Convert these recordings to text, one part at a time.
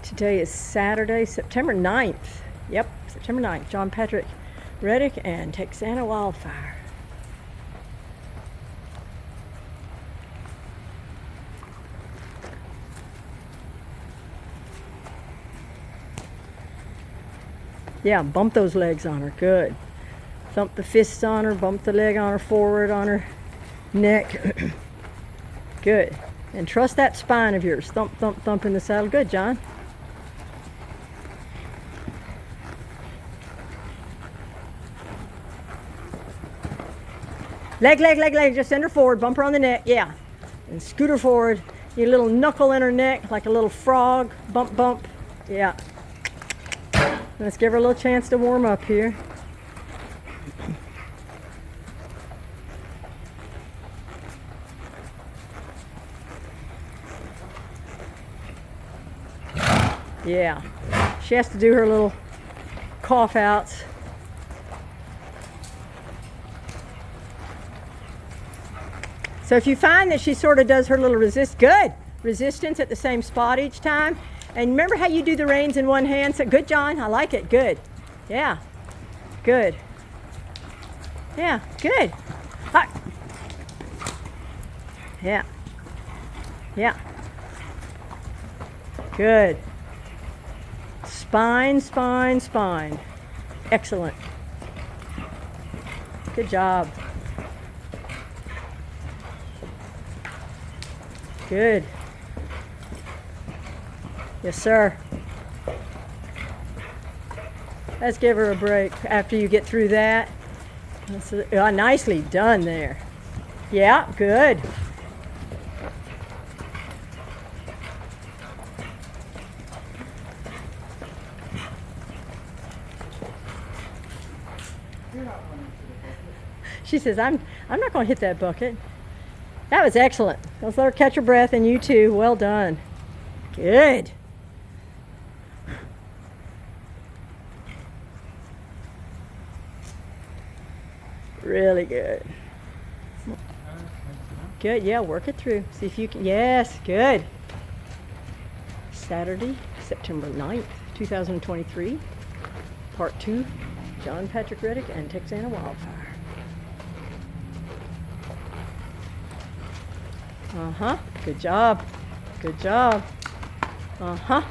Today is Saturday, September 9th. Yep, September 9th. JPRedig and Texanna Wildfire. Yeah, bump those legs on her. Good. Thump the fists on her, bump the leg on her forward on her neck. Good. And trust that spine of yours. Thump, thump, thump in the saddle. Good, John. Leg, leg, leg, leg. Just send her forward. Bump her on the neck. Yeah. And scoot her forward. Your little knuckle in her neck like a little frog. Bump, bump. Yeah. Let's give her a little chance to warm up here. Yeah. She has to do her little cough outs. So if you find that she sort of does her little resistance at the same spot each time. And remember how you do the reins in one hand? So good, John. I like it. Good. Yeah. Good. Yeah. Good. Hi. Yeah. Yeah. Good. Spine, spine, spine. Excellent. Good job. Good. Yes, sir. Let's give her a break after you get through that. Nicely done there. Yeah, good. She says, I'm not going to hit that bucket. That was excellent. Let's let her catch her breath, and you too. Well done. Good. Really good. Good, yeah, work it through. See if you can, yes, good. Saturday, September 9th, 2023, part 2, JPRedig and Texanna Wildfire. Uh-huh, good job, good job. Uh-huh.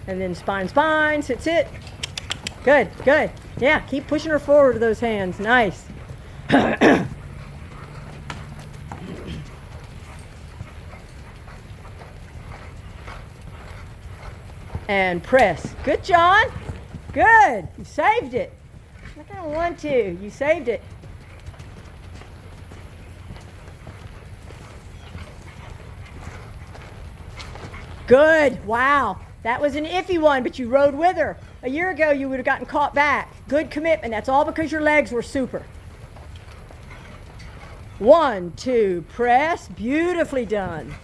And then spine, spine, sit, sit. Good, good. Yeah, keep pushing her forward with those hands. Nice. And press. Good, John. Good. You saved it. Look, I don't want to. You saved it. Good. Wow. That was an iffy one, but you rode with her. A year ago, you would have gotten caught back. Good commitment. That's all because your legs were super. 1, 2, press. Beautifully done.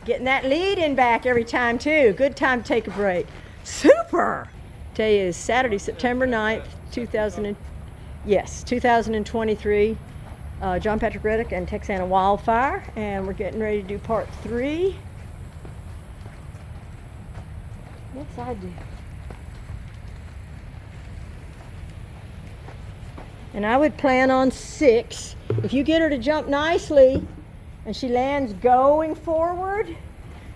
Getting that lead in back every time, too. Good time to take a break. Super. Today is Saturday, September 9th, 2023. JPRedig and Texanna Wildfire. And we're getting ready to do part 3. Yes, I do. And I would plan on 6. If you get her to jump nicely and she lands going forward,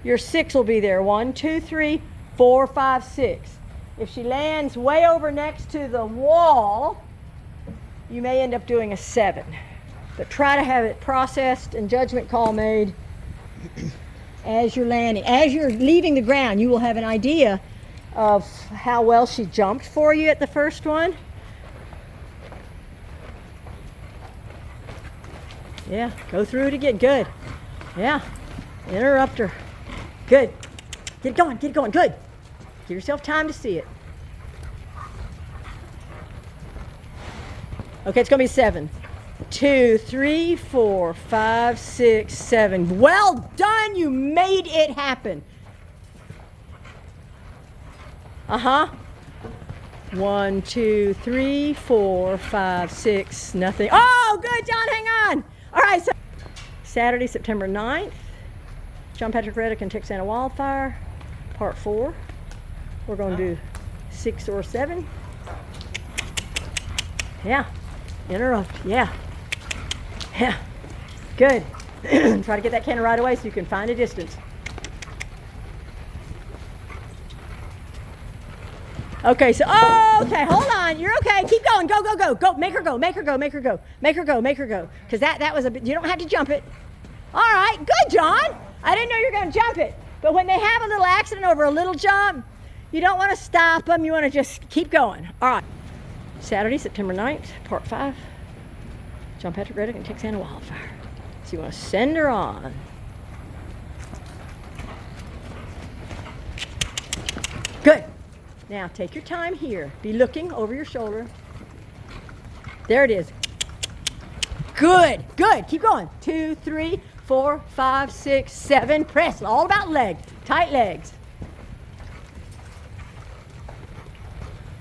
your 6 will be there. 1, 2, 3, 4, 5, 6. If she lands way over next to the wall, you may end up doing a 7. But try to have it processed and judgment call made as you're landing. As you're leaving the ground, you will have an idea of how well she jumped for you at the first one. Yeah, go through it again. Good. Yeah, interrupt her. Good. Get going, get going. Good. Give yourself time to see it. Okay, it's going to be 7. 2, 3, 4, 5, 6, 7. Well done. You made it happen. Uh-huh. 1, 2, 3, 4, 5, 6. Nothing. Oh, good, John. Hang on. All right. So Saturday, September 9th. JPRedig and Texanna Wildfire, part 4. We're going to do 6 or 7. Yeah. Interrupt. Yeah. Yeah. Good. Try to get that cannon right away so you can find a distance. Okay, so, okay, hold on. You're okay. Keep going. Go, go, go. Go. Make her go. Make her go. Make her go. Make her go. Make her go. Because that was a bit, you don't have to jump it. All right. Good, John. I didn't know you were going to jump it. But when they have a little accident over a little jump, you don't want to stop them. You want to just keep going. All right. Saturday, September 9th, part 5. JPRedig and Texanna Wildfire. So you want to send her on. Good. Now take your time here. Be looking over your shoulder. There it is. Good, good. Keep going. 2, 3, 4, 5, 6, 7. Press. All about legs. Tight legs.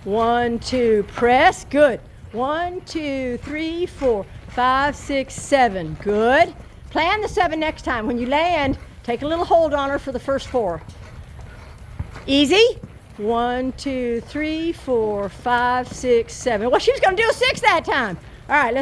1, 2. Press. Good. 1, 2, 3, 4, 5, 6, 7. Good. Plan the 7 next time. When you land, take a little hold on her for the first 4. Easy. 1, 2, 3, 4, 5, 6, 7. Well, she was going to do a 6 that time. All right, let's